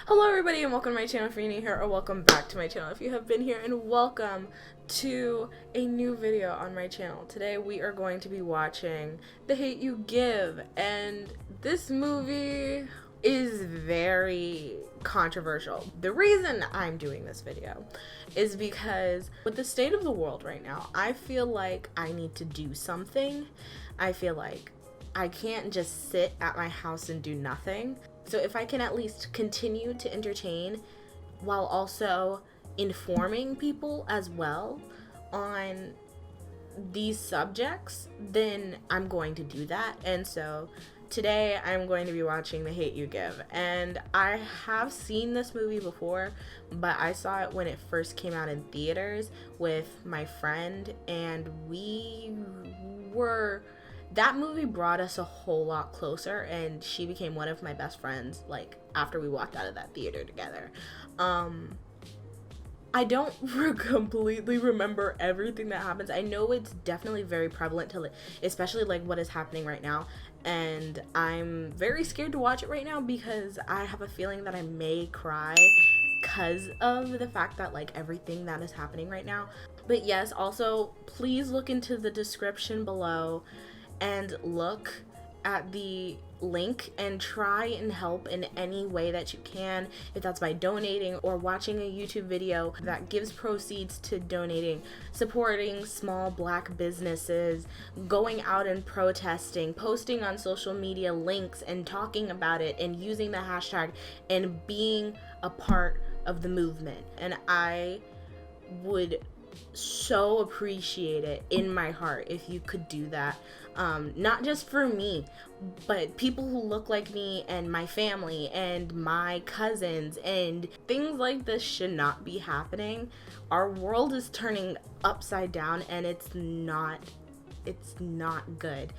Hello everybody and welcome to my channel if you're new here, or welcome back to my channel if you have been here, and welcome to a new video on my channel. Today we are going to be watching The Hate U Give, and this movie is very controversial. The reason I'm doing this video is because with the state of the world right now, I feel like I need to do something. I feel like I can't just sit at my house and do nothing. So if I can at least continue to entertain while also informing people as well on these subjects, then I'm going to do that. And so today I'm going to be watching The Hate U Give. And I have seen this movie before, but I saw it when it first came out in theaters with my friend, and that movie brought us a whole lot closer, and she became one of my best friends, like, after we walked out of that theater together. I don't completely remember everything that happens. I know it's definitely very prevalent to, especially, like, what is happening right now, and I'm very scared to watch it right now because I have a feeling that I may cry because of the fact that, like, everything that is happening right now. But yes, also, please look into the description below and look at the link and try and help in any way that you can, if that's by donating or watching a YouTube video that gives proceeds to donating, supporting small Black businesses, going out and protesting, posting on social media links and talking about it and using the hashtag and being a part of the movement. And I would so appreciate it in my heart if you could do that. Not just for me, but people who look like me and my family and my cousins, and things like this should not be happening. Our world is turning upside down, and it's not good.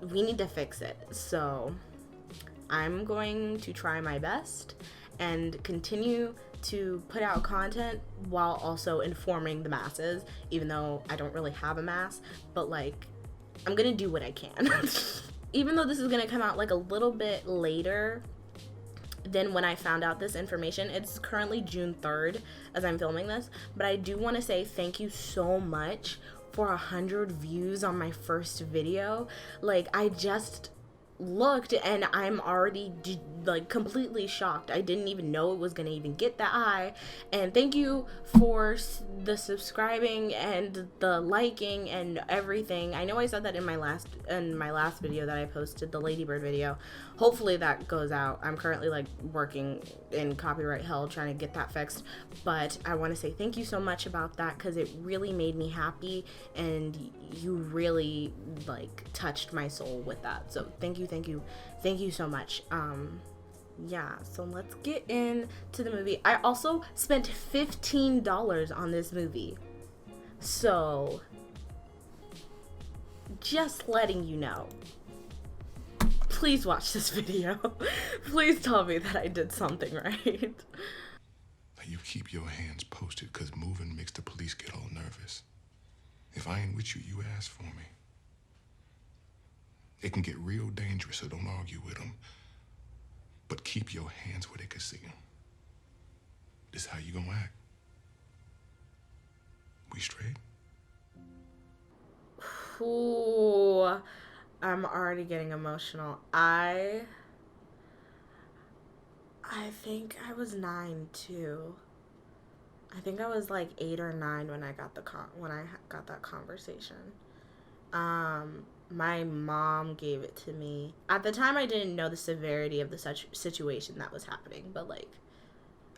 We need to fix it. So I'm going to try my best and continue to put out content while also informing the masses, even though I don't really have a mass, but like, I'm gonna do what I can. Even though this is gonna come out like a little bit later than when I found out this information. It's currently June 3rd as I'm filming this, but I do want to say thank you so much for 100 views on my first video. Like, I just looked and I'm already like completely shocked. I didn't even know it was gonna even get that high. And thank you for the subscribing and the liking and everything. I know I said that in my last video that I posted, the Ladybird video. Hopefully that goes out. I'm currently like working in copyright hell trying to get that fixed, but I want to say thank you so much about that, because it really made me happy and you really like touched my soul with that. So thank you so much. Yeah, so let's get into the movie. I also spent $15 on this movie, so just letting you know. Please watch this video. Please tell me that I did something right. You keep your hands posted, cause moving makes the police get all nervous. If I ain't with you, you ask for me. It can get real dangerous, so don't argue with them. But keep your hands where they can see them. This is how you gonna act. We straight? Ooh, I'm already getting emotional. I think I was 9 too. I think I was like 8 or 9 when I got that conversation. My mom gave it to me. At the time, I didn't know the severity of the situation that was happening, but like,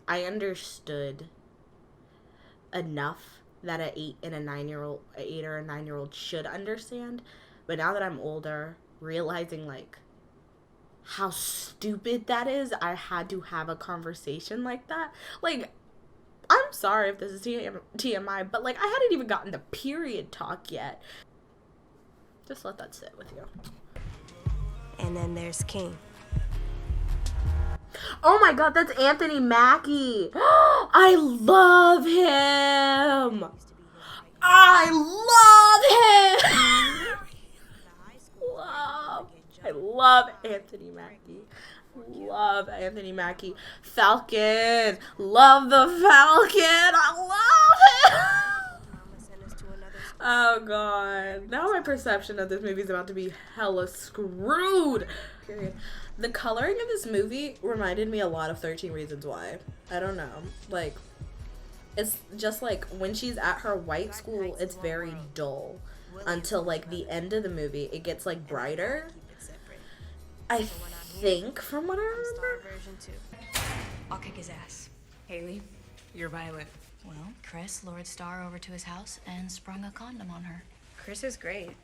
I understood enough that an 8 or a 9-year-old should understand. But now that I'm older, realizing like how stupid that is, I had to have a conversation like that. Like, I'm sorry if this is TMI, but like, I hadn't even gotten the period talk yet. Just let that sit with you. And then there's King. Oh my god, that's Anthony Mackie. I love him. I love him. I love Anthony Mackie. love Anthony Mackie. Falcon. Love the Falcon. I love it. Oh god. Now my perception of this movie is about to be hella screwed. Period. The coloring of this movie reminded me a lot of 13 Reasons Why. I don't know. Like, it's just like when she's at her white school, it's very dull until like the end of the movie. It gets like brighter. I think, from what I remember. I'll kick his ass. Haley, you're violent. Well, Chris lured Star over to his house and sprung a condom on her. Chris is great,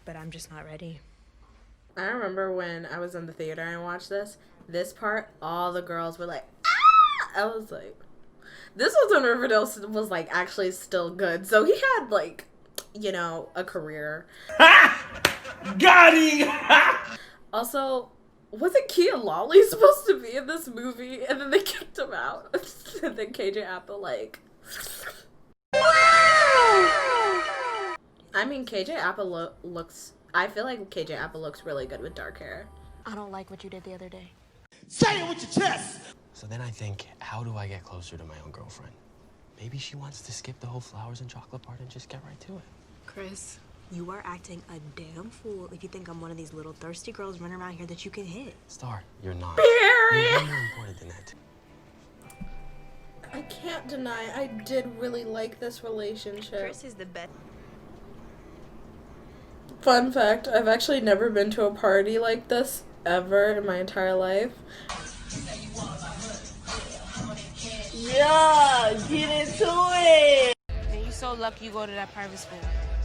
but I'm just not ready. I remember when I was in the theater and watched this part, all the girls were like, ah! I was like, this was when Riverdale was like actually still good. So he had like, you know, a career. Got him! Also, wasn't Kia Lawley supposed to be in this movie? And then they kicked him out. And then KJ Apple like... I mean, KJ Apple looks... I feel like KJ Apple looks really good with dark hair. I don't like what you did the other day. Say it with your chest! So then I think, how do I get closer to my own girlfriend? Maybe she wants to skip the whole flowers and chocolate part and just get right to it. Chris, You are acting a damn fool if you think I'm one of these little thirsty girls running around here that you can hit. Star, you're not. Period. You're more important than that. I can't deny I did really like this relationship. Chris is the best. Fun fact, I've actually never been to a party like this ever in my entire life. Yeah, get into it! And you so lucky you go to that private school.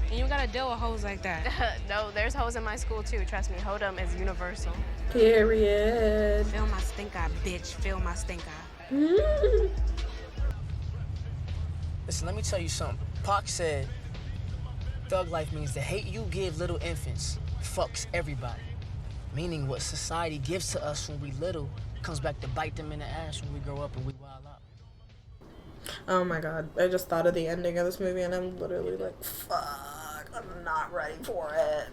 And you gotta deal with hoes like that. No, there's hoes in my school too. Trust me, hoedom is universal. Period. Feel my stink eye, bitch. Feel my stink eye. Listen, let me tell you something. Pac said, thug life means the hate you give little infants fucks everybody. Meaning what society gives to us when we little comes back to bite them in the ass when we grow up and we wild out. Oh my god, I just thought of the ending of this movie and I'm literally like, fuck, I'm not ready for it.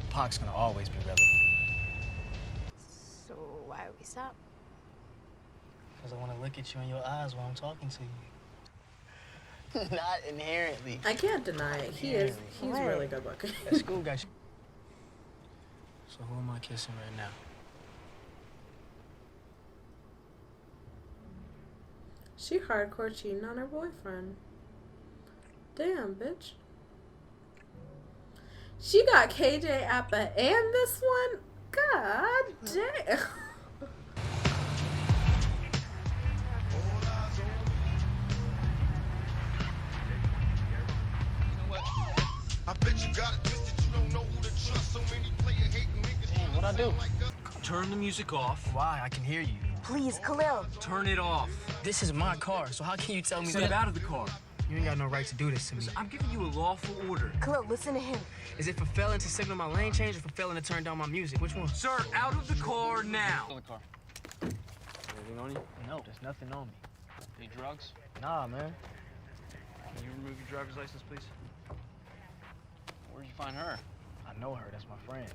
Pac's gonna always be relevant. So why would we stop? Because I want to look at you in your eyes while I'm talking to you. Not inherently. I can't deny it. He's really good looking. That school got you. So who am I kissing right now? She hardcore cheating on her boyfriend. Damn, bitch. She got KJ Appa and this one? God damn. I bet you got it twisted, you don't know who to trust. So many player hating niggas. Damn, what'd I do? Turn the music off. Why? I can hear you. Please, Khalil. Turn it off. This is my car, so how can you tell me Step out of the car. You ain't got no right to do this to me. I'm giving you a lawful order. Khalil, listen to him. Is it for failing to signal my lane change or for failing to turn down my music? Which one? Sir, out of the car now. Anything on you? No, there's nothing on me. Any drugs? Nah, man. Can you remove your driver's license, please? Where'd you find her? I know her. That's my friend.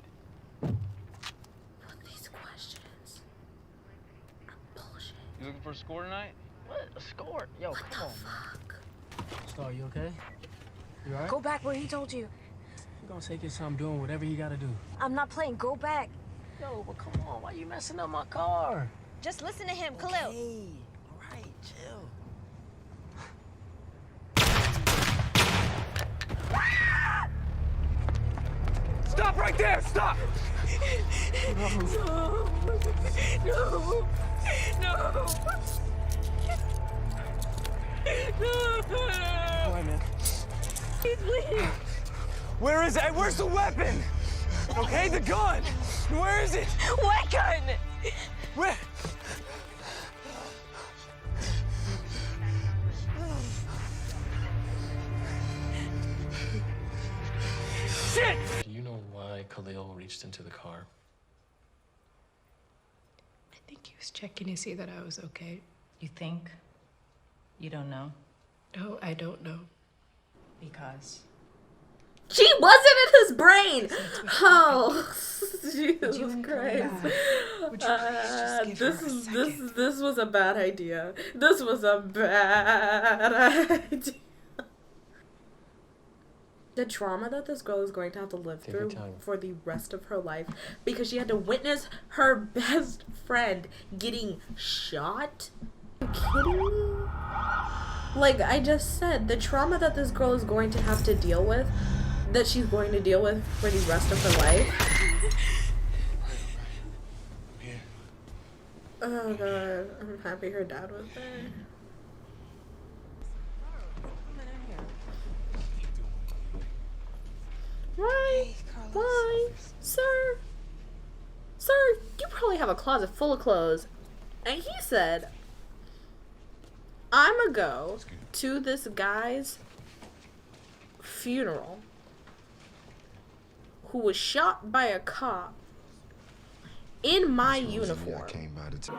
These questions are bullshit. You looking for a score tonight? What? A score? Yo, come on, man. Star, you okay? You alright? Go back where he told you. You gonna take his time doing whatever you gotta do. I'm not playing. Go back. Yo, but come on. Why you messing up my car? Just listen to him, Khalil. Hey, alright, chill. Stop right there! Stop! No. No. No. Wait, man. He's bleeding. Where is it? Where's the weapon? Okay, the gun! Where is it? What gun? Where? Shit! Do you know why Khalil reached into the car? I think he was checking to see that I was okay. You think? You don't know? No, I don't know. Because? She wasn't in his brain. Oh, Jesus Christ. This was a bad idea. This was a bad idea. The trauma that this girl is going to have to live through for the rest of her life because she had to witness her best friend getting shot. Are you kidding me? Like I just said, the trauma that this girl is going to have to deal with, that she's going to deal with for the rest of her life. Oh god, I'm happy her dad was there. Why? Why? Sir? Sir, you probably have a closet full of clothes. And he said, I'ma go to this guy's funeral who was shot by a cop in my uniform.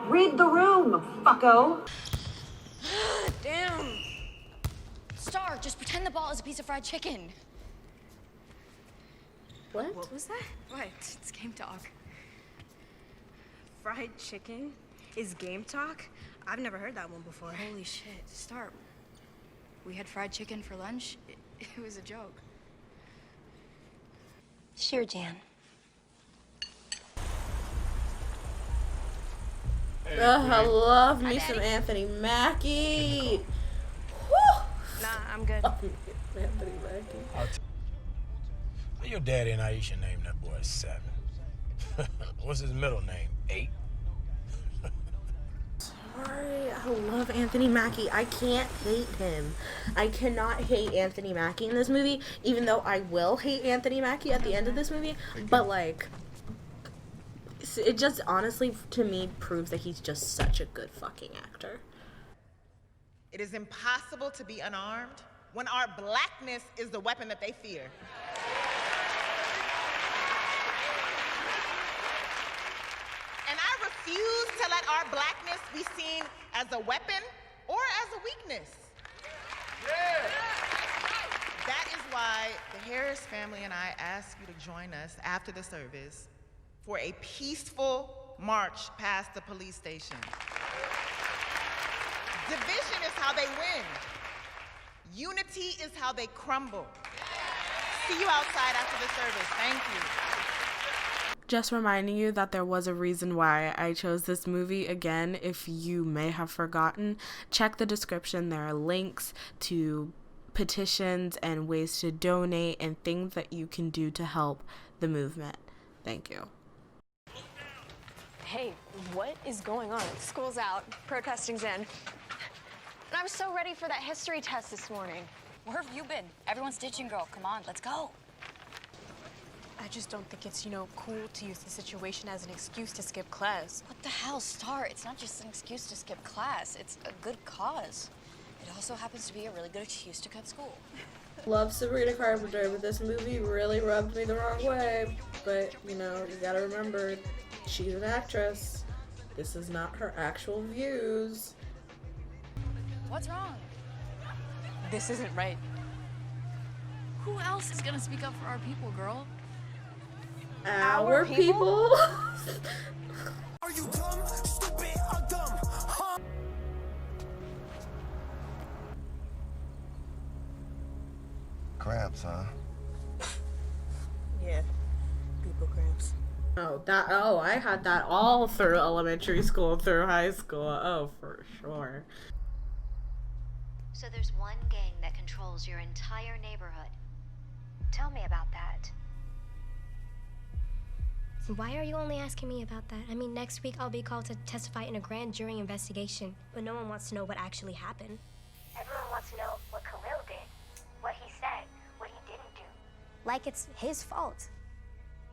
Read the room, fucko. Damn. Star, just pretend the ball is a piece of fried chicken. What was that? What? It's game talk. Fried chicken is game talk? I've never heard that one before. Holy shit. Star, we had fried chicken for lunch. It was a joke. Sure, Jan. I love me some Anthony Mackie. Whew. Nah, I'm good. Anthony Mackie. Your daddy and Aisha named that boy 7. What's his middle name? 8? Sorry, I love Anthony Mackie. I can't hate him. I cannot hate Anthony Mackie in this movie, even though I will hate Anthony Mackie at the end of this movie. But like, it just honestly, to me, proves that he's just such a good fucking actor. It is impossible to be unarmed when our blackness is the weapon that they fear. And I refuse to let our blackness be seen as a weapon or as a weakness. That is why the Harris family and I ask you to join us after the service for a peaceful march past the police station. Division is how they win. Unity is how they crumble. See you outside after the service. Thank you. Just reminding you that there was a reason why I chose this movie. Again, if you may have forgotten, check the description. There are links to petitions and ways to donate and things that you can do to help the movement. Thank you. Hey, what is going on? School's out, protesting's in. And I was so ready for that history test this morning. Where have you been? Everyone's ditching girl. Come on, let's go. I just don't think it's, cool to use the situation as an excuse to skip class. What the hell, Star? It's not just an excuse to skip class. It's a good cause. It also happens to be a really good excuse to cut school. Love Sabrina Carpenter, but this movie really rubbed me the wrong way. But, you gotta remember, she's an actress. This is not her actual views. What's wrong? This isn't right. Who else is gonna speak up for our people, girl? Our people? Are you dumb, stupid, or dumb? Huh? Cramps, huh? Yeah, people cramps. Oh, I had that all through elementary school, through high school. Oh, for sure. So there's one gang that controls your entire neighborhood. Tell me about that. Why are you only asking me about that? I mean, next week I'll be called to testify in a grand jury investigation, but no one wants to know what actually happened. Everyone wants to know what Khalil did, what he said, what he didn't do. Like it's his fault.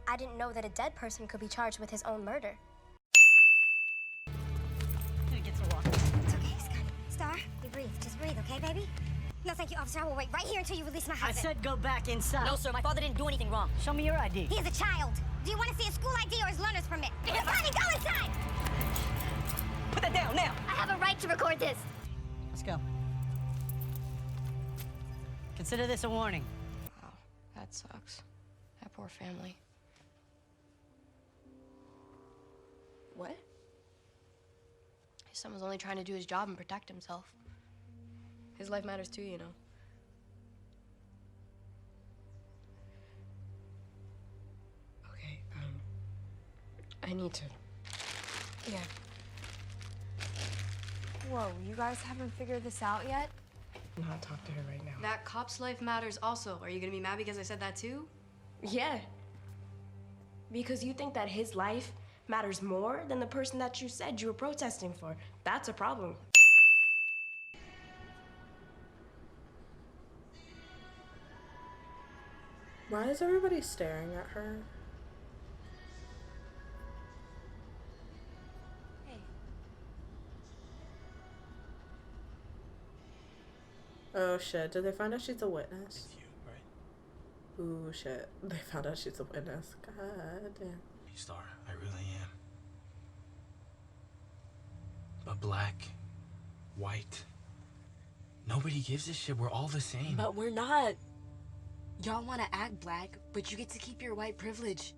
I didn't know that a dead person could be charged with his own murder. Who gets a walk? It's okay, Scott. Star, you breathe. Just breathe, okay, baby? No, thank you, officer. I will wait right here until you release my husband. I said go back inside. No, sir, my father didn't do anything wrong. Show me your ID. He is a child. Do you want to see his school ID or his learner's permit? Everybody go inside! Put that down, now! I have a right to record this. Let's go. Consider this a warning. Wow, that sucks. I poor family. What? His son was only trying to do his job and protect himself. His life matters too, you know. Okay, I need to. Yeah. Whoa, you guys haven't figured this out yet? Not talk to her right now. That cop's life matters also. Are you gonna be mad because I said that too? Yeah. Because you think that his life matters more than the person that you said you were protesting for. That's a problem. Why is everybody staring at her? Hey. Oh shit, did they find out she's a witness? It's you, right? Ooh shit, they found out she's a witness. God damn. Star, I really am. But black, white, nobody gives a shit. We're all the same. But we're not. Y'all want to act black, but you get to keep your white privilege.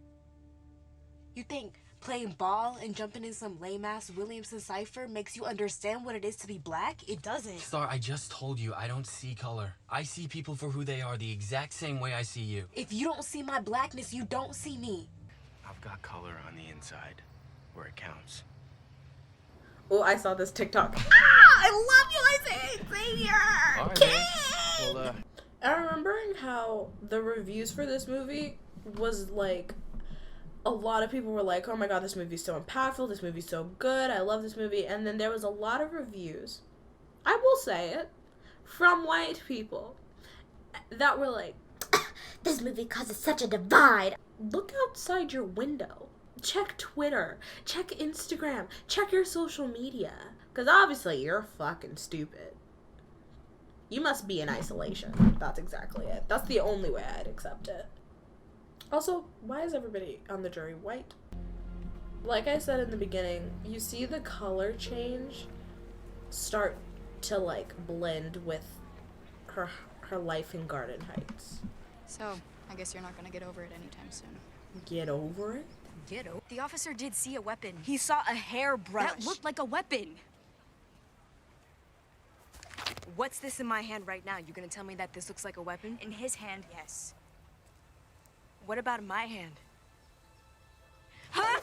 You think playing ball and jumping in some lame-ass Williamson cipher makes you understand what it is to be black? It doesn't. Star, I just told you I don't see color. I see people for who they are the exact same way I see you. If you don't see my blackness, you don't see me. I've got color on the inside, where it counts. Oh, I saw this TikTok. Ah, I love you, Isaiah Xavier. All right, King! well, I'm remembering how the reviews for this movie was like, a lot of people were like, oh my god, this movie's so impactful, this movie's so good, I love this movie. And then there was a lot of reviews, I will say it, from white people that were like, this movie causes such a divide. Look outside your window. Check Twitter. Check Instagram. Check your social media. Because obviously you're fucking stupid. You must be in isolation. That's exactly it. That's the only way I'd accept it. Also, why is everybody on the jury white? Like I said in the beginning, you see the color change start to like blend with her life in Garden Heights. So, I guess you're not gonna get over it anytime soon. Get over it? Get over. The officer did see a weapon. He saw a hairbrush. That looked like a weapon. What's this in my hand right now? You're gonna tell me that this looks like a weapon? In his hand, yes. What about in my hand? Huh?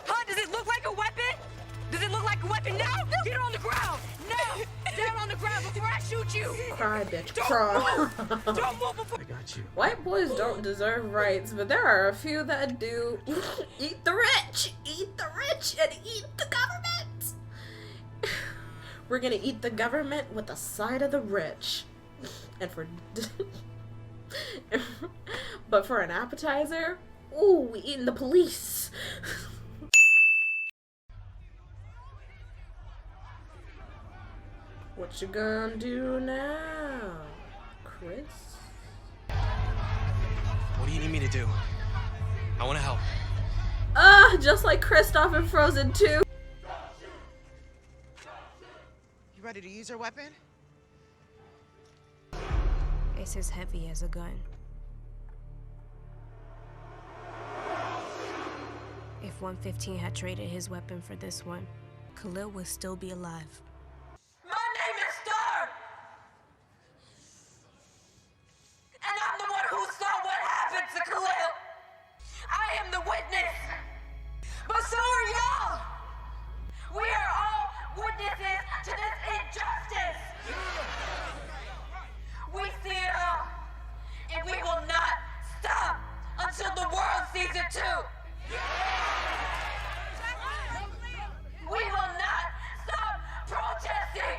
Huh? Does it look like a weapon? Does it look like a weapon? No! Get on the ground! No! Down on the ground before I shoot you! Cry, bitch, Don't cry. move! Don't move before— I got you. White boys don't deserve rights, but there are a few that do. Eat the rich! Eat the rich and eat the government! We're gonna eat the government with a side of the rich. And for... but for an appetizer, ooh, we eating the police. What you gonna do now, Chris? What do you need me to do? I want to help. Just like Kristoff in Frozen 2. You ready to use your weapon? It's as heavy as a gun. If 115 had traded his weapon for this one, Khalil would still be alive. My name is Star! And I'm the one who saw what happened to Khalil! I am the witness! But so are y'all! We are all witnesses to this injustice! We see it all, and we will not stop until the world sees it too! We will not stop protesting!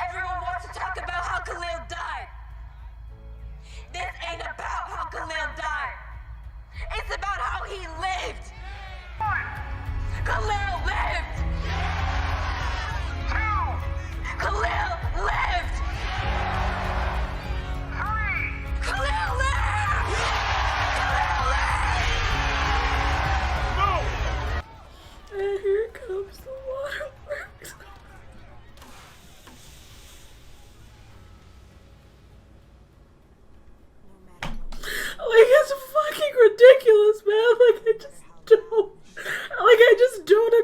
Everyone wants to talk about how Khalil died. This ain't about how Khalil died. It's about how he lived. Khalil lived. Khalil lived. Khalil lived. Khalil lived. And here comes the waterworks.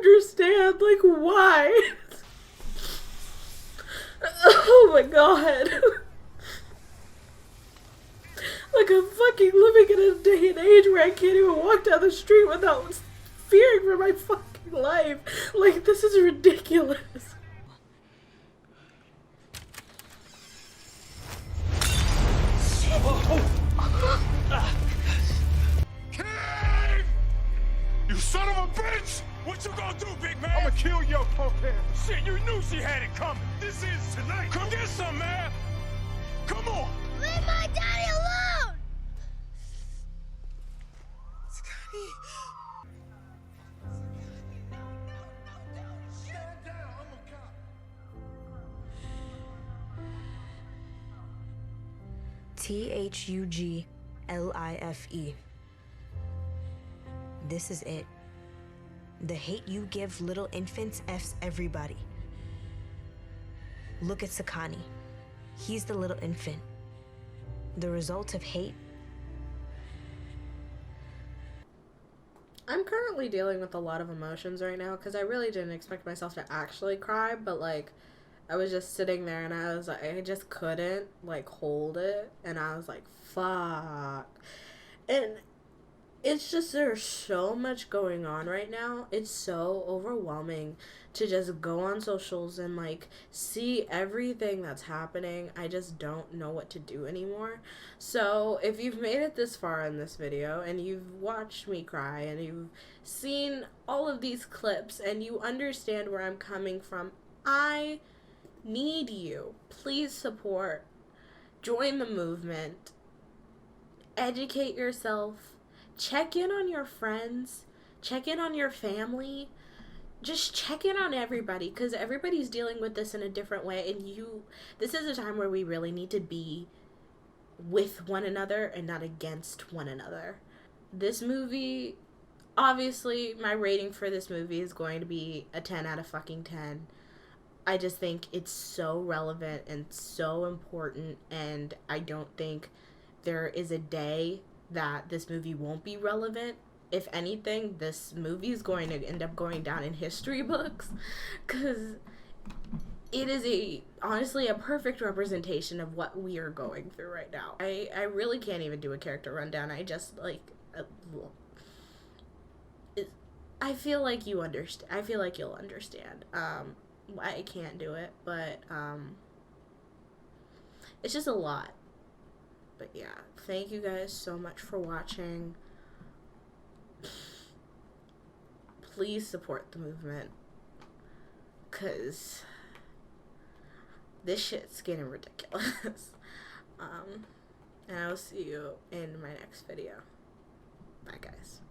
understand, like, why? Oh my god. Like, I'm fucking living in a day and age where I can't even walk down the street without fearing for my fucking life. Like, this is ridiculous. You son of a bitch! What you gonna do, big man? I'ma kill your punk ass. Shit, you knew she had it coming. This is tonight. Come get some, man. Come on. Leave my daddy alone! Scotty. Stand down. I'm a cop. THUGLIFE. This is it. The hate you give little infants F's everybody. Look at Sakani. He's the little infant. The result of hate. I'm currently dealing with a lot of emotions right now because I really didn't expect myself to actually cry, but like I was just sitting there and I was like, I just couldn't like hold it, and I was like, fuck. And it's just, there's so much going on right now. It's so overwhelming to just go on socials and like see everything that's happening. I just don't know what to do anymore. So if you've made it this far in this video and you've watched me cry and you've seen all of these clips and you understand where I'm coming from, I need you. Please support. Join the movement. Educate yourself. Check in on your friends, check in on your family, just check in on everybody, because everybody's dealing with this in a different way, and this is a time where we really need to be with one another and not against one another. This movie, obviously, my rating for this movie is going to be a 10 out of fucking 10. I just think it's so relevant and so important, and I don't think there is a day that this movie won't be relevant. If anything, this movie is going to end up going down in history books because it is honestly a perfect representation of what we are going through right now. I really can't even do a character rundown. I just like I feel like you understand. I feel like you'll understand. I can't do it, but it's just a lot. But yeah, thank you guys so much for watching. Please support the movement, because this shit's getting ridiculous. And I'll see you in my next video. Bye, guys.